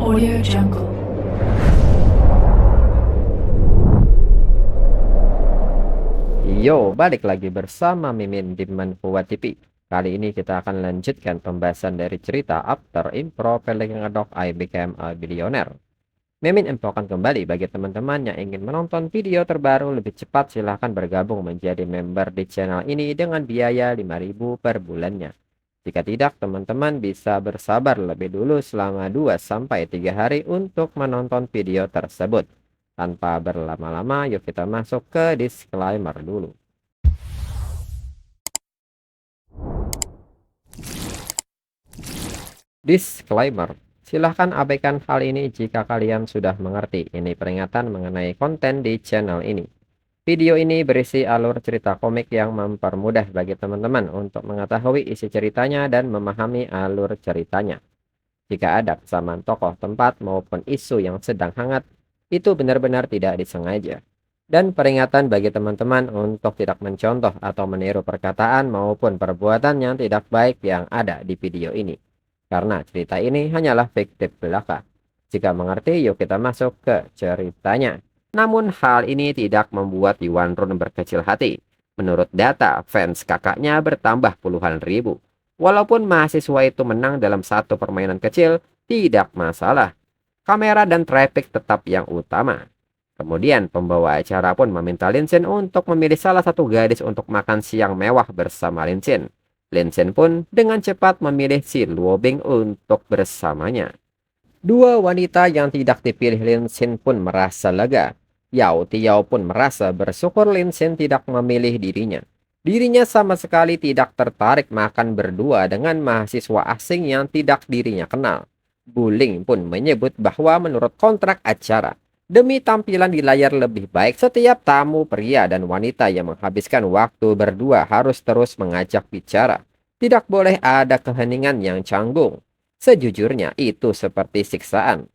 Audio Jungle. Yo, balik lagi bersama Mimin di Manhua TV. Kali ini kita akan lanjutkan pembahasan dari cerita After Impro Pelling Dog I Became a Billionaire. Mimin infokan kembali bagi teman-teman yang ingin menonton video terbaru lebih cepat, silahkan bergabung menjadi member di channel ini dengan biaya 5.000 per bulannya. Jika tidak, teman-teman bisa bersabar lebih dulu selama 2-3 hari untuk menonton video tersebut. Tanpa berlama-lama, yuk kita masuk ke disclaimer dulu. Disclaimer. Silahkan abaikan hal ini jika kalian sudah mengerti. Ini peringatan mengenai konten di channel ini. Video ini berisi alur cerita komik yang mempermudah bagi teman-teman untuk mengetahui isi ceritanya dan memahami alur ceritanya. Jika ada kesamaan tokoh, tempat, maupun isu yang sedang hangat, itu benar-benar tidak disengaja. Dan peringatan bagi teman-teman untuk tidak mencontoh atau meniru perkataan maupun perbuatan yang tidak baik yang ada di video ini. Karena cerita ini hanyalah fiktif belaka. Jika mengerti, yuk kita masuk ke ceritanya. Namun hal ini tidak membuat Iwan Run berkecil hati. Menurut data, fans kakaknya bertambah puluhan ribu. Walaupun mahasiswa itu menang dalam satu permainan kecil, tidak masalah. Kamera dan traffic tetap yang utama. Kemudian pembawa acara pun meminta Linsin untuk memilih salah satu gadis untuk makan siang mewah bersama Linsin. Linsin pun dengan cepat memilih si Luobing untuk bersamanya. Dua wanita yang tidak dipilih Linsin pun merasa lega. Yao Tiao pun merasa bersyukur Linsin tidak memilih dirinya. Dirinya sama sekali tidak tertarik makan berdua dengan mahasiswa asing yang tidak dirinya kenal. Buling pun menyebut bahwa menurut kontrak acara, demi tampilan di layar lebih baik, setiap tamu pria dan wanita yang menghabiskan waktu berdua harus terus mengajak bicara. Tidak boleh ada keheningan yang canggung. Sejujurnya itu seperti siksaan.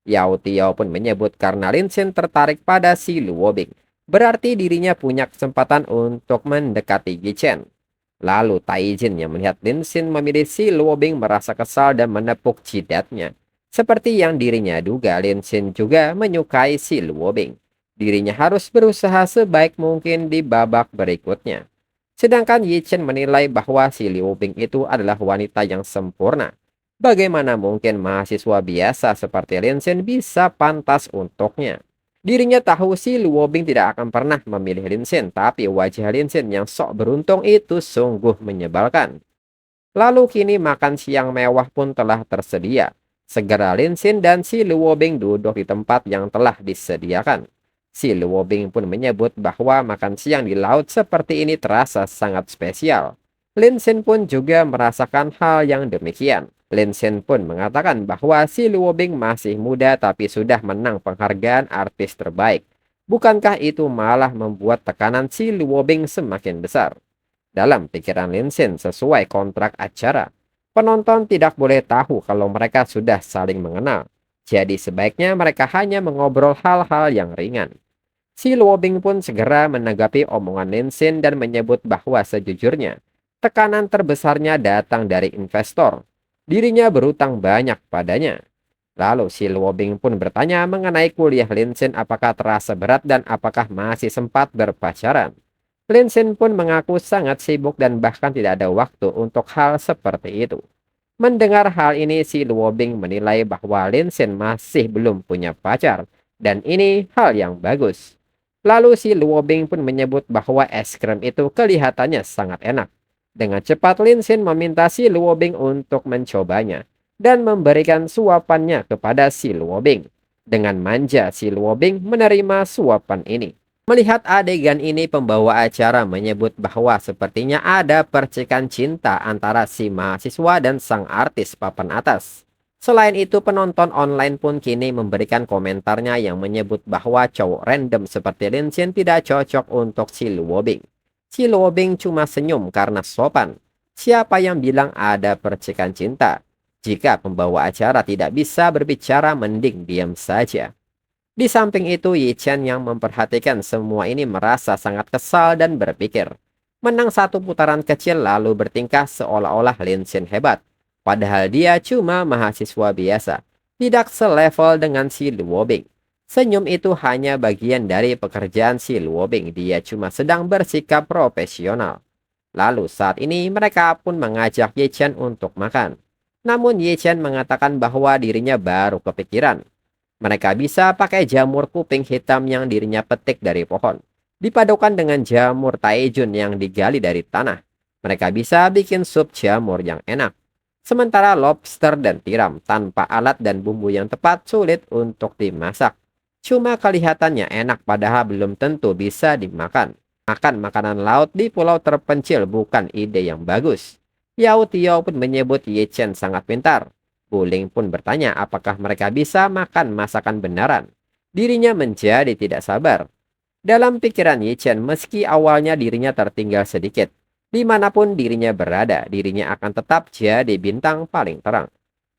Yao Tiao pun menyebut karena Linsin tertarik pada si Luobing, berarti dirinya punya kesempatan untuk mendekati Gichen. Lalu Taijin yang melihat Linsin memilih si Luobing merasa kesal dan menepuk jidatnya. Seperti yang dirinya duga, Linsin juga menyukai si Luobing. Dirinya harus berusaha sebaik mungkin di babak berikutnya. Sedangkan Yichen menilai bahwa si Luobing itu adalah wanita yang sempurna. Bagaimana mungkin mahasiswa biasa seperti Linsin bisa pantas untuknya? Dirinya tahu si Luobing tidak akan pernah memilih Linsin, tapi wajah Linsin yang sok beruntung itu sungguh menyebalkan. Lalu kini makan siang mewah pun telah tersedia. Segera Linsin dan si Luobing duduk di tempat yang telah disediakan. Si Luobing pun menyebut bahwa makan siang di laut seperti ini terasa sangat spesial. Linsin pun juga merasakan hal yang demikian. Linsin pun mengatakan bahwa si Luobing masih muda tapi sudah menang penghargaan artis terbaik. Bukankah itu malah membuat tekanan si Luobing semakin besar? Dalam pikiran Linsin, sesuai kontrak acara, penonton tidak boleh tahu kalau mereka sudah saling mengenal. Jadi sebaiknya mereka hanya mengobrol hal-hal yang ringan. Si Luobing pun segera menanggapi omongan Linsin dan menyebut bahwa sejujurnya, tekanan terbesarnya datang dari investor. Dirinya berutang banyak padanya. Lalu si Luobing pun bertanya mengenai kuliah Linsin apakah terasa berat dan apakah masih sempat berpacaran. Linsin pun mengaku sangat sibuk dan bahkan tidak ada waktu untuk hal seperti itu. Mendengar hal ini, si Luobing menilai bahwa Linsin masih belum punya pacar, dan ini hal yang bagus. Lalu si Luobing pun menyebut bahwa es krim itu kelihatannya sangat enak. Dengan cepat Linsin meminta si Luobing untuk mencobanya dan memberikan suapannya kepada si Luobing. Dengan manja si Luobing menerima suapan ini. Melihat adegan ini, pembawa acara menyebut bahwa sepertinya ada percikan cinta antara si mahasiswa dan sang artis papan atas. Selain itu, penonton online pun kini memberikan komentarnya yang menyebut bahwa cowok random seperti Linsin tidak cocok untuk si Luobing. Si Luobing cuma senyum karena sopan. Siapa yang bilang ada percikan cinta? Jika pembawa acara tidak bisa berbicara, mending diam saja. Di samping itu, Yichen yang memperhatikan semua ini merasa sangat kesal dan berpikir. Menang satu putaran kecil lalu bertingkah seolah-olah Linsin hebat. Padahal dia cuma mahasiswa biasa. tidak selevel dengan si Luobing. Senyum itu hanya bagian dari pekerjaan si Luobing. Dia cuma sedang bersikap profesional. Lalu saat ini mereka pun mengajak Ye Chen untuk makan. Namun Ye Chen mengatakan bahwa dirinya baru kepikiran. Mereka bisa pakai jamur kuping hitam yang dirinya petik dari pohon. Dipadukan dengan jamur taejun yang digali dari tanah. Mereka bisa bikin sup jamur yang enak. Sementara lobster dan tiram tanpa alat dan bumbu yang tepat sulit untuk dimasak. Cuma kelihatannya enak padahal belum tentu bisa dimakan. Makan makanan laut di pulau terpencil bukan ide yang bagus. Yao Tiao pun menyebut Ye Chen sangat pintar. Buling pun bertanya apakah mereka bisa makan masakan beneran. Dirinya menjadi tidak sabar. Dalam pikiran Ye Chen, meski awalnya dirinya tertinggal sedikit, dimanapun dirinya berada, dirinya akan tetap jadi bintang paling terang.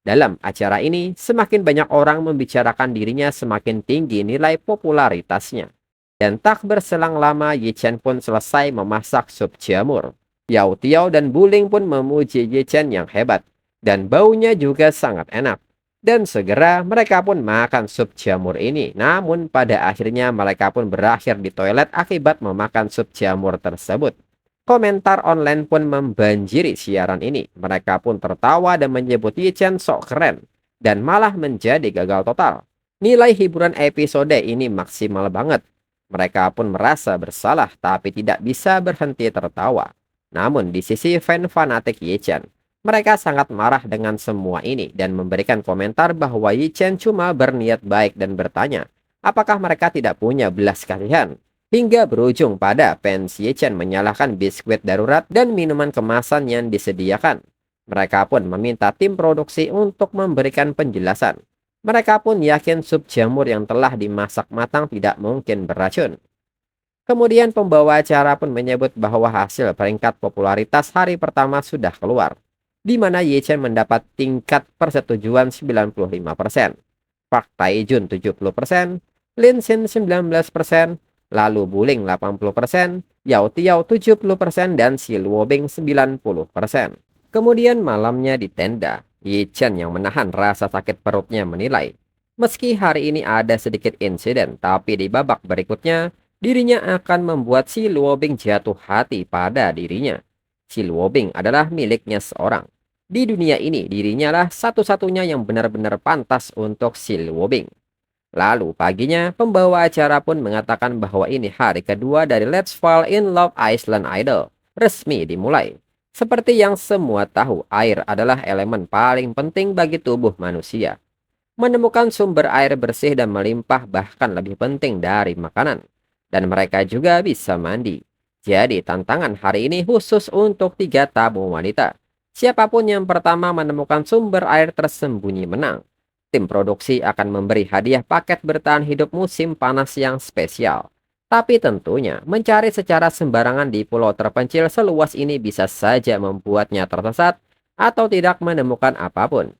Dalam acara ini, semakin banyak orang membicarakan dirinya, semakin tinggi nilai popularitasnya. Dan tak berselang lama, Ye Chen pun selesai memasak sup jamur. Yao Tiao dan Buling pun memuji Ye Chen yang hebat. Dan baunya juga sangat enak. Dan segera mereka pun makan sup jamur ini. Namun pada akhirnya mereka pun berakhir di toilet akibat memakan sup jamur tersebut. Komentar online pun membanjiri siaran ini. Mereka pun tertawa dan menyebut Ye Chen sok keren. Dan malah menjadi gagal total. Nilai hiburan episode ini maksimal banget. Mereka pun merasa bersalah tapi tidak bisa berhenti tertawa. Namun di sisi fan fanatik Ye Chen, mereka sangat marah dengan semua ini dan memberikan komentar bahwa Ye Chen cuma berniat baik dan bertanya, apakah mereka tidak punya belas kasihan? Hingga berujung pada fans Ye Chen menyalahkan biskuit darurat dan minuman kemasan yang disediakan. Mereka pun meminta tim produksi untuk memberikan penjelasan. Mereka pun yakin sup jamur yang telah dimasak matang tidak mungkin beracun. Kemudian pembawa acara pun menyebut bahwa hasil peringkat popularitas hari pertama sudah keluar, di mana Ye Chen mendapat tingkat persetujuan 95%, Park Tae-jun 70%, Lin Xin 19%, lalu Buling 80%, Yao Tiao 70%, dan Si Luobing 90%. Kemudian malamnya di tenda, Ye Chen yang menahan rasa sakit perutnya menilai, meski hari ini ada sedikit insiden, tapi di babak berikutnya, dirinya akan membuat Si Luobing jatuh hati pada dirinya. Si Luobing adalah miliknya seorang. Di dunia ini, dirinya lah satu-satunya yang benar-benar pantas untuk Si Luobing. Lalu paginya, pembawa acara pun mengatakan bahwa ini hari kedua dari Let's Fall in Love Island Idol. Resmi dimulai. Seperti yang semua tahu, air adalah elemen paling penting bagi tubuh manusia. Menemukan sumber air bersih dan melimpah bahkan lebih penting dari makanan. Dan mereka juga bisa mandi. Jadi tantangan hari ini khusus untuk 3 tamu wanita. Siapapun yang pertama menemukan sumber air tersembunyi menang. Tim produksi akan memberi hadiah paket bertahan hidup musim panas yang spesial. Tapi tentunya, mencari secara sembarangan di pulau terpencil seluas ini bisa saja membuatnya tersesat atau tidak menemukan apapun.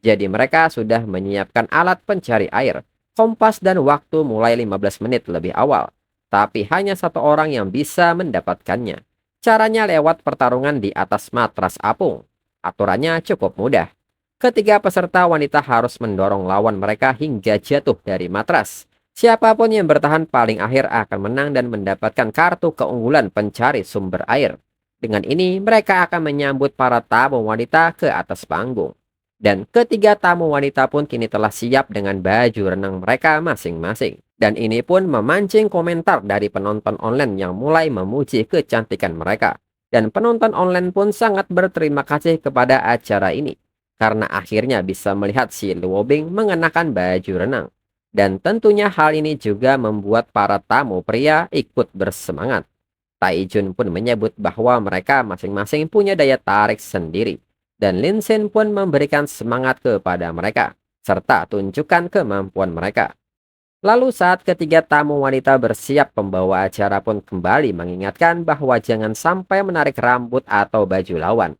Jadi mereka sudah menyiapkan alat pencari air, kompas dan waktu mulai 15 menit lebih awal. Tapi hanya satu orang yang bisa mendapatkannya. Caranya lewat pertarungan di atas matras apung. Aturannya cukup mudah. Ketiga peserta wanita harus mendorong lawan mereka hingga jatuh dari matras. Siapapun yang bertahan paling akhir akan menang dan mendapatkan kartu keunggulan pencari sumber air. Dengan ini mereka akan menyambut para tamu wanita ke atas panggung. Dan ketiga tamu wanita pun kini telah siap dengan baju renang mereka masing-masing. Dan ini pun memancing komentar dari penonton online yang mulai memuji kecantikan mereka. Dan penonton online pun sangat berterima kasih kepada acara ini. Karena akhirnya bisa melihat Si Luobing mengenakan baju renang. Dan tentunya hal ini juga membuat para tamu pria ikut bersemangat. Tae-jun pun menyebut bahwa mereka masing-masing punya daya tarik sendiri. Dan Lin Xin pun memberikan semangat kepada mereka, serta tunjukkan kemampuan mereka. Lalu saat ketiga tamu wanita bersiap, pembawa acara pun kembali mengingatkan bahwa jangan sampai menarik rambut atau baju lawan.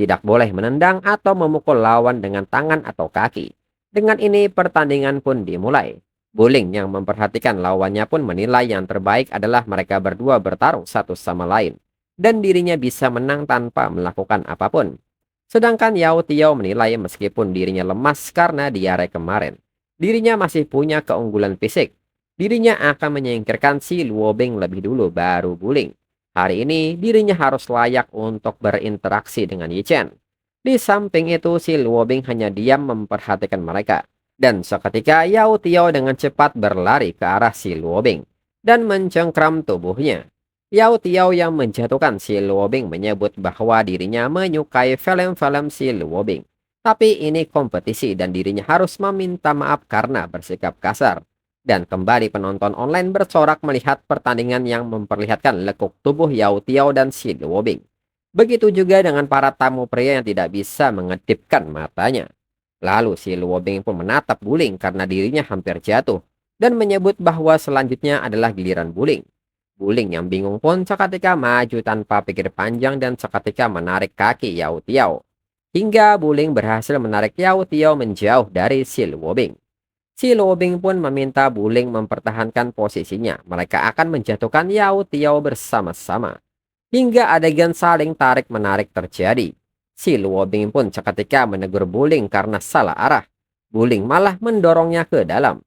Tidak boleh menendang atau memukul lawan dengan tangan atau kaki. Dengan ini pertandingan pun dimulai. Buling yang memperhatikan lawannya pun menilai yang terbaik adalah mereka berdua bertarung satu sama lain. Dan dirinya bisa menang tanpa melakukan apapun. Sedangkan Yao Tiao menilai meskipun dirinya lemas karena diare kemarin, dirinya masih punya keunggulan fisik. Dirinya akan menyingkirkan si Luobing lebih dulu baru Wuling. Hari ini dirinya harus layak untuk berinteraksi dengan Yi Chen. Di samping itu si Luobing hanya diam memperhatikan mereka. Dan seketika Yao Tiao dengan cepat berlari ke arah si Luobing dan mencengkram tubuhnya. Yao Tiao yang menjatuhkan si Luobing menyebut bahwa dirinya menyukai film-film si Luobing. Tapi ini kompetisi dan dirinya harus meminta maaf karena bersikap kasar. Dan kembali penonton online bersorak melihat pertandingan yang memperlihatkan lekuk tubuh Yao Tiao dan si Luobing. Begitu juga dengan para tamu pria yang tidak bisa mengedipkan matanya. Lalu si Luobing pun menatap Wuling karena dirinya hampir jatuh dan menyebut bahwa selanjutnya adalah giliran Wuling. Wuling yang bingung pun seketika maju tanpa pikir panjang dan seketika menarik kaki Yao Tiao. Hingga Wuling berhasil menarik Yao Tiao menjauh dari si Luobing. Si Luobing pun meminta Wuling mempertahankan posisinya. Mereka akan menjatuhkan Yao Tiao bersama-sama. Hingga adegan saling tarik-menarik terjadi. Si Luobing pun seketika menegur Wuling karena salah arah. Wuling malah mendorongnya ke dalam.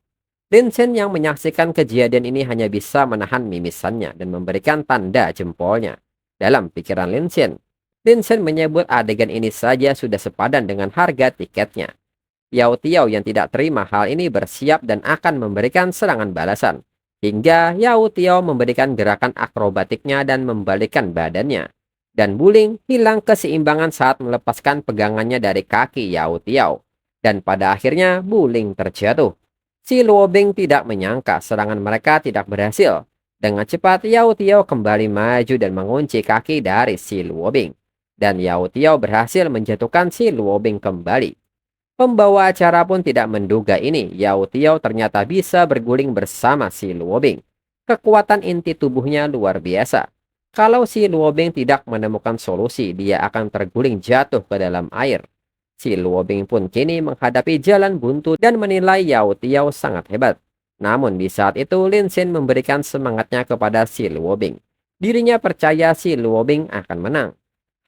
Lin Chen yang menyaksikan kejadian ini hanya bisa menahan mimisannya dan memberikan tanda jempolnya. Dalam pikiran Lin Chen menyebut adegan ini saja sudah sepadan dengan harga tiketnya. Yao Tiao yang tidak terima hal ini bersiap dan akan memberikan serangan balasan. Hingga Yao Tiao memberikan gerakan akrobatiknya dan membalikkan badannya. Dan Wuling hilang keseimbangan saat melepaskan pegangannya dari kaki Yao Tiao. Dan pada akhirnya Wuling terjatuh. Si Luobing tidak menyangka serangan mereka tidak berhasil. Dengan cepat Yao Tiao kembali maju dan mengunci kaki dari si Luobing. Dan Yao Tiao berhasil menjatuhkan si Luobing kembali. Pembawa acara pun tidak menduga ini. Yao Tiao ternyata bisa berguling bersama si Luobing. Kekuatan inti tubuhnya luar biasa. Kalau si Luobing tidak menemukan solusi, dia akan terguling jatuh ke dalam air. Si Luobing pun kini menghadapi jalan buntu dan menilai Yao Tiao sangat hebat. Namun di saat itu Lin Chen memberikan semangatnya kepada si Luobing. Dirinya percaya si Luobing akan menang.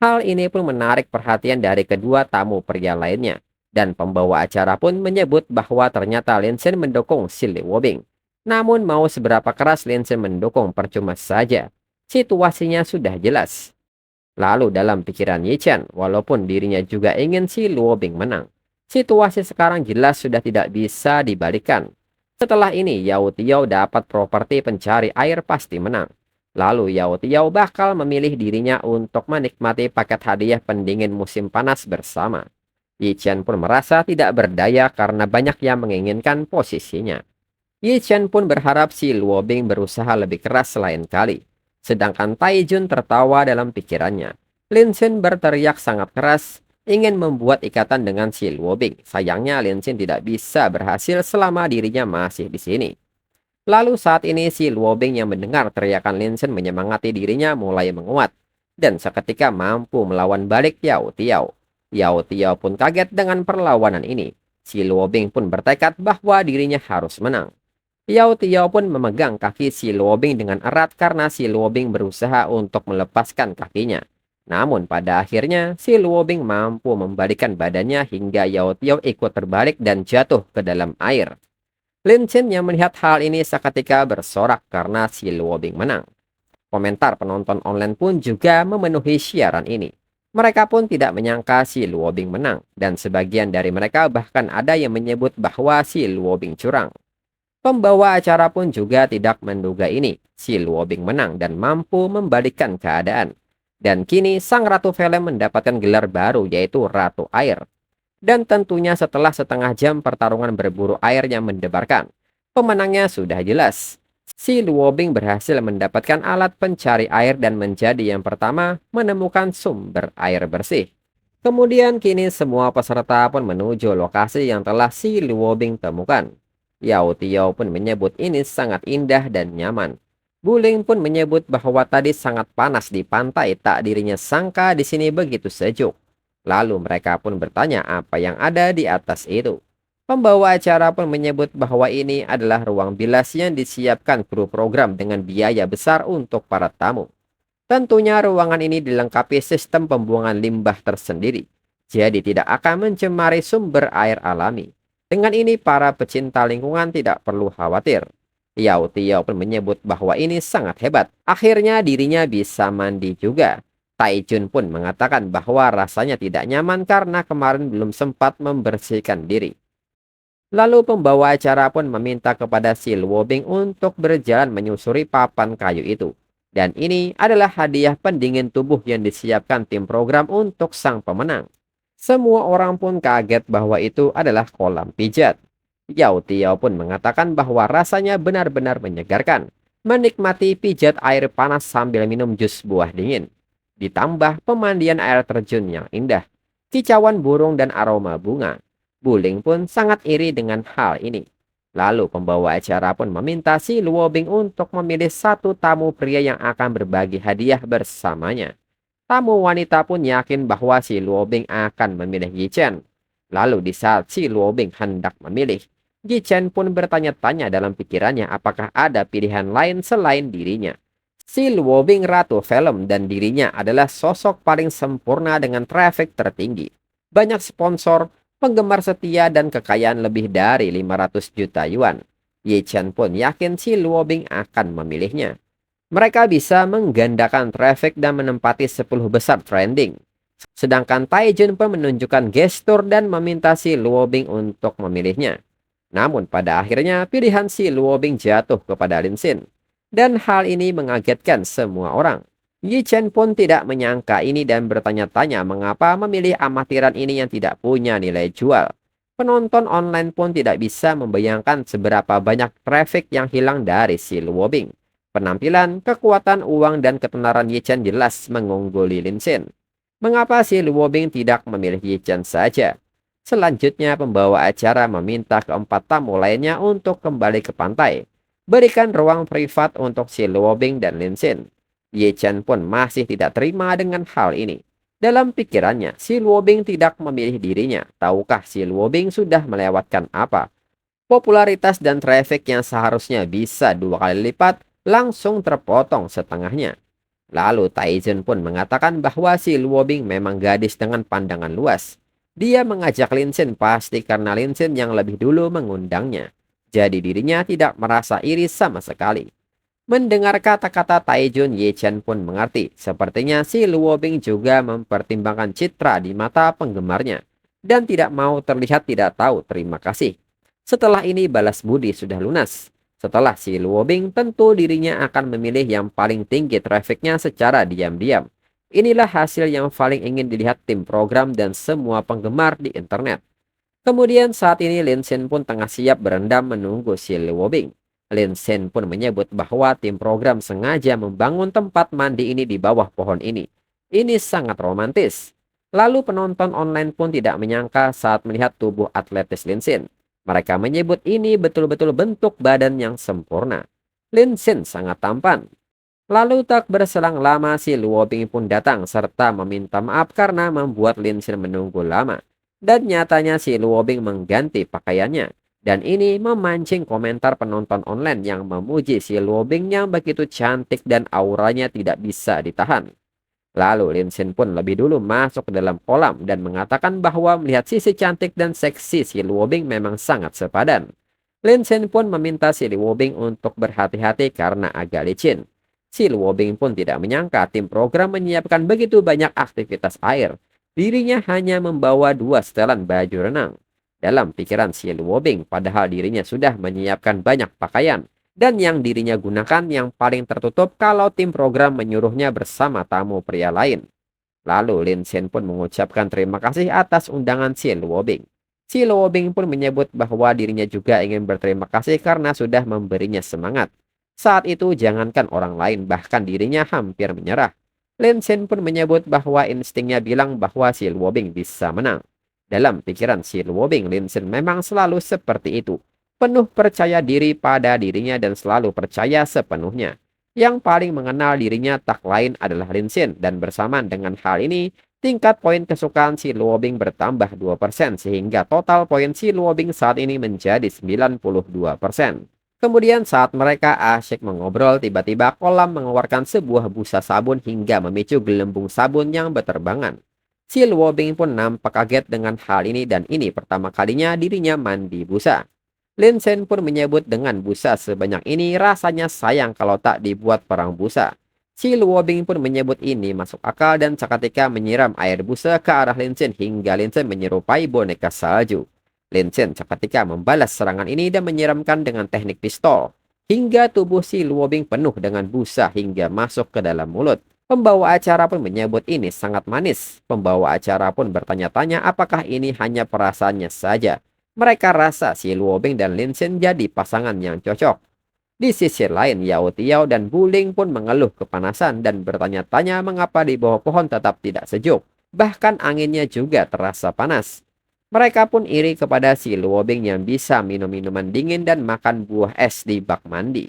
Hal ini pun menarik perhatian dari kedua tamu pria lainnya. Dan pembawa acara pun menyebut bahwa ternyata Lin Chen mendukung si Luobing. Namun mau seberapa keras Lin Chen mendukung percuma saja. Situasinya sudah jelas. Lalu dalam pikiran Yi Chen, walaupun dirinya juga ingin si Luobing menang, situasi sekarang jelas sudah tidak bisa dibalikan. Setelah ini Yao Tiao dapat properti pencari air pasti menang. Lalu Yao Tiao bakal memilih dirinya untuk menikmati paket hadiah pendingin musim panas bersama. Yi Chen pun merasa tidak berdaya karena banyak yang menginginkan posisinya. Yi Chen pun berharap si Luobing berusaha lebih keras selain kali. Sedangkan Tai Jun tertawa dalam pikirannya. Lin Chen berteriak sangat keras, ingin membuat ikatan dengan si Luobing. Sayangnya Lin Chen tidak bisa berhasil selama dirinya masih di sini. Lalu saat ini si Luobing yang mendengar teriakan Lin Chen menyemangati dirinya mulai menguat. Dan seketika mampu melawan balik Yao Tiao. Yao Tiao pun kaget dengan perlawanan ini. Si Luobing pun bertekad bahwa dirinya harus menang. Yao Tiao pun memegang kaki si Luobing dengan erat karena si Luobing berusaha untuk melepaskan kakinya. Namun pada akhirnya si Luobing mampu membalikkan badannya hingga Yao Tiao ikut terbalik dan jatuh ke dalam air. Lin Chen yang melihat hal ini seketika bersorak karena si Luobing menang. Komentar penonton online pun juga memenuhi siaran ini. Mereka pun tidak menyangka si Luobing menang, dan sebagian dari mereka bahkan ada yang menyebut bahwa si Luobing curang. Pembawa acara pun juga tidak menduga ini, si Luobing menang dan mampu membalikkan keadaan. Dan kini sang Ratu Film mendapatkan gelar baru yaitu Ratu Air. Dan tentunya setelah setengah jam pertarungan berburu air yang mendebarkan, pemenangnya sudah jelas. Si Luobing berhasil mendapatkan alat pencari air dan menjadi yang pertama menemukan sumber air bersih. Kemudian kini semua peserta pun menuju lokasi yang telah si Luobing temukan. Yao Tiao pun menyebut ini sangat indah dan nyaman. Wuling pun menyebut bahwa tadi sangat panas di pantai, tak dirinya sangka di sini begitu sejuk. Lalu mereka pun bertanya apa yang ada di atas itu. Pembawa acara pun menyebut bahwa ini adalah ruang bilas yang disiapkan kru program dengan biaya besar untuk para tamu. Tentunya ruangan ini dilengkapi sistem pembuangan limbah tersendiri. jadi tidak akan mencemari sumber air alami. Dengan ini, para pecinta lingkungan tidak perlu khawatir. Yao Tiao pun menyebut bahwa ini sangat hebat. Akhirnya dirinya bisa mandi juga. Taijun pun mengatakan bahwa rasanya tidak nyaman karena kemarin belum sempat membersihkan diri. Lalu pembawa acara pun meminta kepada si Luobing untuk berjalan menyusuri papan kayu itu. Dan ini adalah hadiah pendingin tubuh yang disiapkan tim program untuk sang pemenang. Semua orang pun kaget bahwa itu adalah kolam pijat. Yao Tiao pun mengatakan bahwa rasanya benar-benar menyegarkan. Menikmati pijat air panas sambil minum jus buah dingin. Ditambah pemandian air terjun yang indah. Kicauan burung dan aroma bunga. Buling pun sangat iri dengan hal ini. Lalu pembawa acara pun meminta si Luobing untuk memilih satu tamu pria yang akan berbagi hadiah bersamanya. Tamu wanita pun yakin bahwa si Luobing akan memilih Yi Chen. Lalu di saat si Luobing hendak memilih, Yi Chen pun bertanya-tanya dalam pikirannya apakah ada pilihan lain selain dirinya. Si Luobing ratu film dan dirinya adalah sosok paling sempurna dengan traffic tertinggi. Banyak sponsor, penggemar setia dan kekayaan lebih dari 500 juta yuan. Ye Chen pun yakin si Luobing akan memilihnya. Mereka bisa menggandakan traffic dan menempati 10 besar trending. Sedangkan Taijun pun menunjukkan gestur dan meminta si Luobing untuk memilihnya. Namun pada akhirnya pilihan si Luobing jatuh kepada Lin Xin. Dan hal ini mengagetkan semua orang. Yi Chen pun tidak menyangka ini dan bertanya-tanya mengapa memilih amatiran ini yang tidak punya nilai jual. Penonton online pun tidak bisa membayangkan seberapa banyak traffic yang hilang dari si Luobing. Penampilan, kekuatan uang, dan ketenaran Yi Chen jelas mengungguli Lin Xin. Mengapa si Luobing tidak memilih Yi Chen saja? Selanjutnya pembawa acara meminta keempat tamu lainnya untuk kembali ke pantai. Berikan ruang privat untuk si Luobing dan Lin Xin. Ye Chen pun masih tidak terima dengan hal ini. Dalam pikirannya, si Luobing tidak memilih dirinya. Tahukah si Luobing sudah melewatkan apa? Popularitas dan traffic yang seharusnya bisa 2 kali lipat langsung terpotong setengahnya. Lalu Taizhen pun mengatakan bahwa si Luobing memang gadis dengan pandangan luas. Dia mengajak Lin Xin pasti karena Lin Xin yang lebih dulu mengundangnya. Jadi dirinya tidak merasa iri sama sekali. Mendengar kata-kata Taijun, Ye Chen pun mengerti. Sepertinya si Luobing juga mempertimbangkan citra di mata penggemarnya. Dan tidak mau terlihat tidak tahu terima kasih. Setelah ini balas budi sudah lunas. Setelah si Luobing, tentu dirinya akan memilih yang paling tinggi trafficnya secara diam-diam. Inilah hasil yang paling ingin dilihat tim program dan semua penggemar di internet. Kemudian saat ini Lin Xin pun tengah siap berendam menunggu si Luobing. Lin Xin pun menyebut bahwa tim program sengaja membangun tempat mandi ini di bawah pohon ini. Ini sangat romantis. Lalu penonton online pun tidak menyangka saat melihat tubuh atletis Lin Xin. Mereka menyebut ini betul-betul bentuk badan yang sempurna. Lin Xin sangat tampan. Lalu tak berselang lama si Luobing pun datang serta meminta maaf karena membuat Lin Xin menunggu lama. Dan nyatanya si Luobing mengganti pakaiannya. Dan ini memancing komentar penonton online yang memuji si Luobing yang begitu cantik dan auranya tidak bisa ditahan. Lalu Lin Xin pun lebih dulu masuk ke dalam kolam dan mengatakan bahwa melihat sisi cantik dan seksi si Luobing memang sangat sepadan. Lin Xin pun meminta si Luobing untuk berhati-hati karena agak licin. Si Luobing pun tidak menyangka tim program menyiapkan begitu banyak aktivitas air. Dirinya hanya membawa 2 setelan baju renang. Dalam pikiran si Luobing, padahal dirinya sudah menyiapkan banyak pakaian. Dan yang dirinya gunakan yang paling tertutup kalau tim program menyuruhnya bersama tamu pria lain. Lalu Lin Xin pun mengucapkan terima kasih atas undangan si Luobing. Si Luobing pun menyebut bahwa dirinya juga ingin berterima kasih karena sudah memberinya semangat. Saat itu jangankan orang lain, bahkan dirinya hampir menyerah. Lin Xin pun menyebut bahwa instingnya bilang bahwa si Luobing bisa menang. Dalam pikiran si Luobing, Lin Xin memang selalu seperti itu. Penuh percaya diri pada dirinya dan selalu percaya sepenuhnya. Yang paling mengenal dirinya tak lain adalah Lin Xin, dan bersamaan dengan hal ini, tingkat poin kesukaan si Luobing bertambah 2% sehingga total poin si Luobing saat ini menjadi 92%. Kemudian saat mereka asyik mengobrol, tiba-tiba kolam mengeluarkan sebuah busa sabun hingga memicu gelembung sabun yang berterbangan. Si Luobing pun nampak kaget dengan hal ini dan ini pertama kalinya dirinya mandi busa. Lin Shen pun menyebut dengan busa sebanyak ini rasanya sayang kalau tak dibuat perang busa. Si Luobing pun menyebut ini masuk akal dan seketika menyiram air busa ke arah Lin Shen hingga Lin Shen menyerupai boneka salju. Lin Shen seketika membalas serangan ini dan menyiramkan dengan teknik pistol. Hingga tubuh si Luobing penuh dengan busa hingga masuk ke dalam mulut. Pembawa acara pun menyebut ini sangat manis. Pembawa acara pun bertanya-tanya apakah ini hanya perasaannya saja. Mereka rasa si Luobing dan Lin Shen jadi pasangan yang cocok. Di sisi lain, Yao Tiao dan Buling pun mengeluh kepanasan dan bertanya-tanya mengapa di bawah pohon tetap tidak sejuk. Bahkan anginnya juga terasa panas. Mereka pun iri kepada si Luobing yang bisa minum minuman dingin dan makan buah es di bak mandi.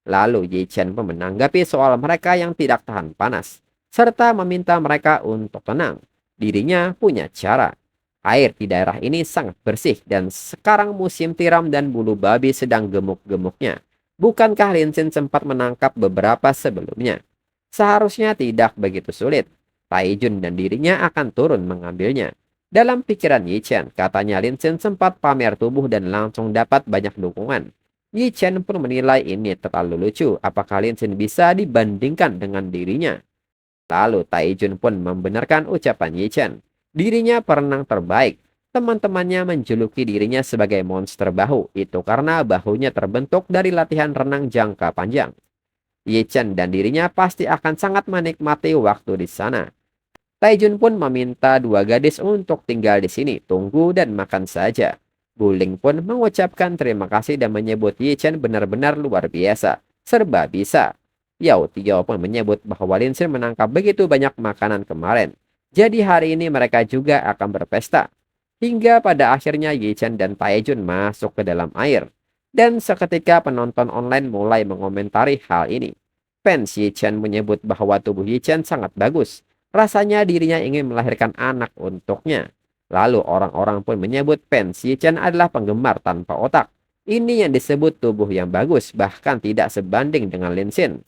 Lalu Yi Chen pun menanggapi soal mereka yang tidak tahan panas, serta meminta mereka untuk tenang. Dirinya punya cara. Air di daerah ini sangat bersih dan sekarang musim tiram dan bulu babi sedang gemuk-gemuknya. Bukankah Lin Xin sempat menangkap beberapa sebelumnya? Seharusnya tidak begitu sulit. Tai Jun dan dirinya akan turun mengambilnya. Dalam pikiran Yi Chen, katanya Lin Xin sempat pamer tubuh dan langsung dapat banyak dukungan. Yi Chen pun menilai ini terlalu lucu. Apakah Lin Xin bisa dibandingkan dengan dirinya? Lalu Tai Jun pun membenarkan ucapan Yi Chen. Dirinya perenang terbaik. Teman-temannya menjuluki dirinya sebagai monster bahu. Itu karena bahunya terbentuk dari latihan renang jangka panjang. Yi Chen dan dirinya pasti akan sangat menikmati waktu di sana. Taijun pun meminta dua gadis untuk tinggal di sini, tunggu dan makan saja. Buling pun mengucapkan terima kasih dan menyebut Yi Chen benar-benar luar biasa, serba bisa. Yao Tiao pun menyebut bahwa Lin Xin menangkap begitu banyak makanan kemarin. Jadi hari ini mereka juga akan berpesta. Hingga pada akhirnya Yi Chen dan Taijun masuk ke dalam air. Dan seketika penonton online mulai mengomentari hal ini. Fans Yi Chen menyebut bahwa tubuh Yi Chen sangat bagus. Rasanya dirinya ingin melahirkan anak untuknya. Lalu orang-orang pun menyebut fans Yi Chen adalah penggemar tanpa otak. Ini yang disebut tubuh yang bagus, bahkan tidak sebanding dengan Lin Xin.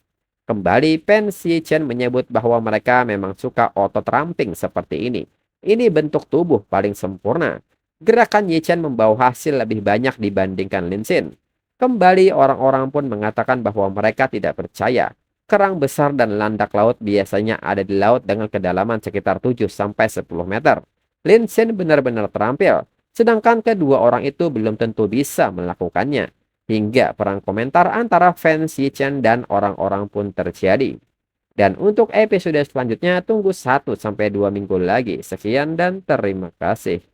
Kembali, fans Yi Chen menyebut bahwa mereka memang suka otot ramping seperti ini. Ini bentuk tubuh paling sempurna. Gerakan Yi Chen membawa hasil lebih banyak dibandingkan Lin Xin. Kembali, orang-orang pun mengatakan bahwa mereka tidak percaya. Kerang besar dan landak laut biasanya ada di laut dengan kedalaman sekitar 7-10 meter. Lin Xin benar-benar terampil, sedangkan kedua orang itu belum tentu bisa melakukannya. Hingga perang komentar antara fans Yi Chen dan orang-orang pun terjadi. Dan untuk episode selanjutnya tunggu 1-2 minggu lagi. Sekian dan terima kasih.